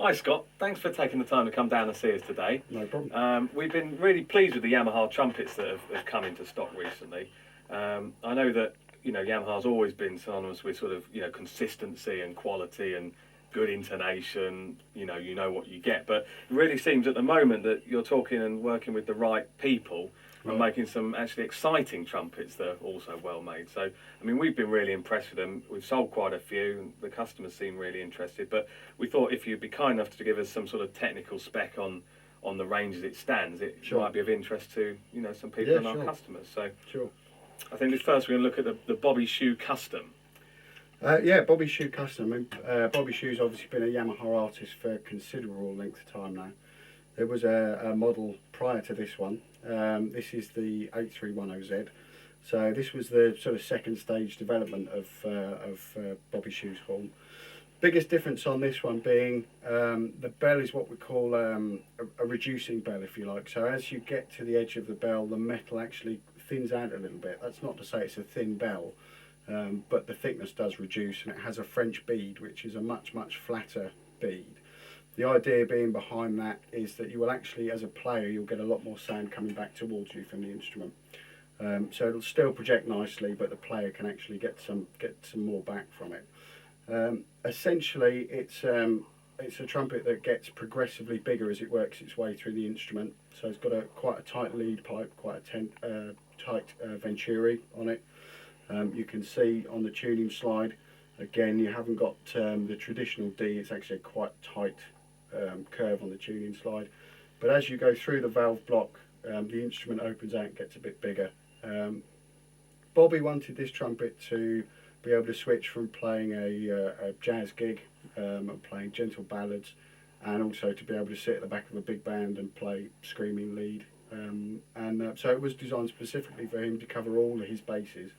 Hi Scott, thanks for taking the time to come down and see us today. No problem. We've been really pleased with the Yamaha trumpets that have come into stock recently. I know that Yamaha's always been synonymous with sort of consistency and quality and good intonation. You know what you get, but it really seems at the moment that you're talking and working with the right people and making some actually exciting trumpets that are also well made. So, I mean, we've been really impressed with them. We've sold quite a few, and the customers seem really interested. But we thought if you'd be kind enough to give us some sort of technical spec on the range as it stands, it might be of interest to some people and our customers. So, I think this first we're going to look at the Bobby Shew Custom. Yeah, Bobby Shew Custom. Bobby Shew's obviously been a Yamaha artist for a considerable length of time now. There was a model prior to this one. This is the 8310Z. So this was the sort of second stage development of Bobby Shew's horn. Biggest difference on this one being the bell is what we call a reducing bell, if you like. So as you get to the edge of the bell, the metal actually thins out a little bit. That's not to say it's a thin bell, but the thickness does reduce, and it has a French bead, which is a much flatter bead. The idea being behind that is that you will actually, as a player, you'll get a lot more sound coming back towards you from the instrument. So it'll still project nicely, but the player can actually get some more back from it. Essentially, it's a trumpet that gets progressively bigger as it works its way through the instrument. So it's got quite a tight lead pipe, quite a tight venturi on it. You can see on the tuning slide, again, you haven't got the traditional D. It's actually a quite tight curve on the tuning slide. But as you go through the valve block, the instrument opens out and gets a bit bigger. Bobby wanted this trumpet to be able to switch from playing a jazz gig and playing gentle ballads, and also to be able to sit at the back of a big band and play screaming lead. So it was designed specifically for him to cover all of his bases.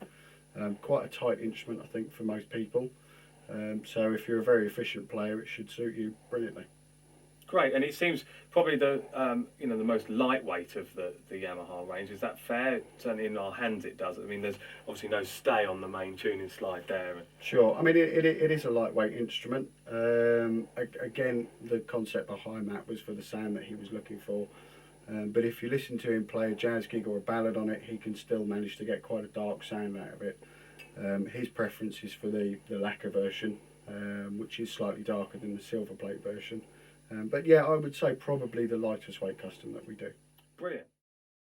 Quite a tight instrument, I think, for most people. So if you're a very efficient player, it should suit you brilliantly. Great, and it seems probably the the most lightweight of the Yamaha range. Is that fair? Certainly in our hands it does. I mean, there's obviously no stay on the main tuning slide there. Sure, I mean it is a lightweight instrument. Again, the concept behind that was for the sound that he was looking for. But if you listen to him play a jazz gig or a ballad on it, he can still manage to get quite a dark sound out of it. His preference is for the lacquer version, which is slightly darker than the silver plate version. But yeah, I would say probably the lightest weight custom that we do. Brilliant.